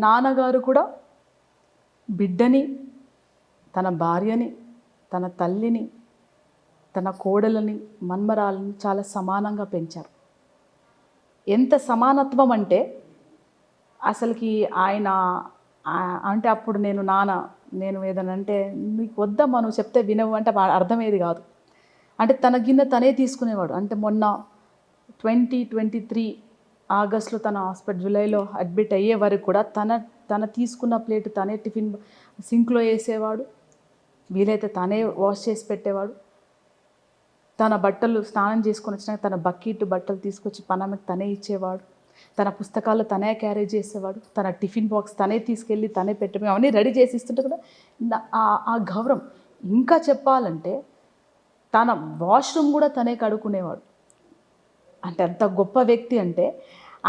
నాన్నగారు కూడా బిడ్డని, తన భార్యని, తన తల్లిని, తన కోడలని, మన్మరాలని చాలా సమానంగా పెంచారు. ఎంత సమానత్వం అంటే అసలుకి ఆయన అంటే అప్పుడు నేను ఏదైనా అంటే నీకు వద్దమ్మా నువ్వు చెప్తే వినవు అంటే అర్థమయ్యేది కాదు. అంటే తన గిన్నె తనే తీసుకునేవాడు. అంటే మొన్న 2023 ఆగస్టులో తన జూలైలో అడ్మిట్ అయ్యే వరకు కూడా తన తీసుకున్న ప్లేట్ తనే టిఫిన్ సింక్లో వేసేవాడు. వీలైతే తనే వాష్ చేసి పెట్టేవాడు. తన బట్టలు స్నానం చేసుకొని వచ్చినాక తన బకెట్ బట్టలు తీసుకొచ్చి పనామెకి తనే ఇచ్చేవాడు. తన పుస్తకాలు తనే క్యారీ చేసేవాడు. తన టిఫిన్ బాక్స్ తనే తీసుకెళ్ళి తనే పెట్టమే అవన్నీ రెడీ చేసి ఇస్తుంటే కూడా ఆ గౌరవం. ఇంకా చెప్పాలంటే తన వాష్రూమ్ కూడా తనే కడుక్కునేవాడు. అంటే అంత గొప్ప వ్యక్తి. అంటే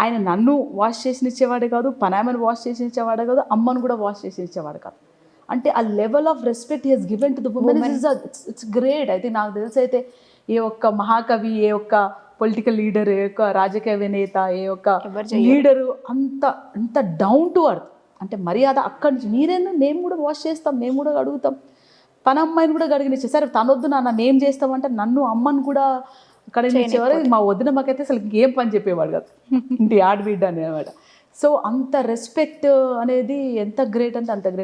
ఆయన నన్ను వాష్ చేసి ఇచ్చేవాడే కాదు, పనామెను వాష్ చేసి ఇచ్చేవాడే కాదు, అమ్మను కూడా వాష్ చేసి ఇచ్చేవాడు కాదు. అంటే ఆ level of respect he has given to the women it's great. అయితే నాకు తెలిసి అయితే ఏ ఒక్క మహాకవి, ఏ ఒక్క పొలిటికల్ లీడర్, ఏ ఒక్క రాజకీయ నేత, ఏ ఒక్క లీడరు అంత డౌన్ టు అర్త్. అంటే మర్యాద అక్కడి నుంచి మేము కూడా వాష్ చేస్తాం, మేము కూడా అడుగుతాం, పనమ్మాయిని కూడా గడిగినిచ్చే. సరే తనొద్దు నాన్న మేము చేస్తామంటే నన్ను అమ్మను కూడా కడిగినిచ్చేవారు. మా వదిన మాకైతే అసలు ఏం పని చెప్పేవాడు కాదు, ఇంటి ఆడబిడ్డ అనేవాడు. సో అంత రెస్పెక్ట్ అనేది ఎంత గ్రేట్ అంటే అంత గ్రేట్.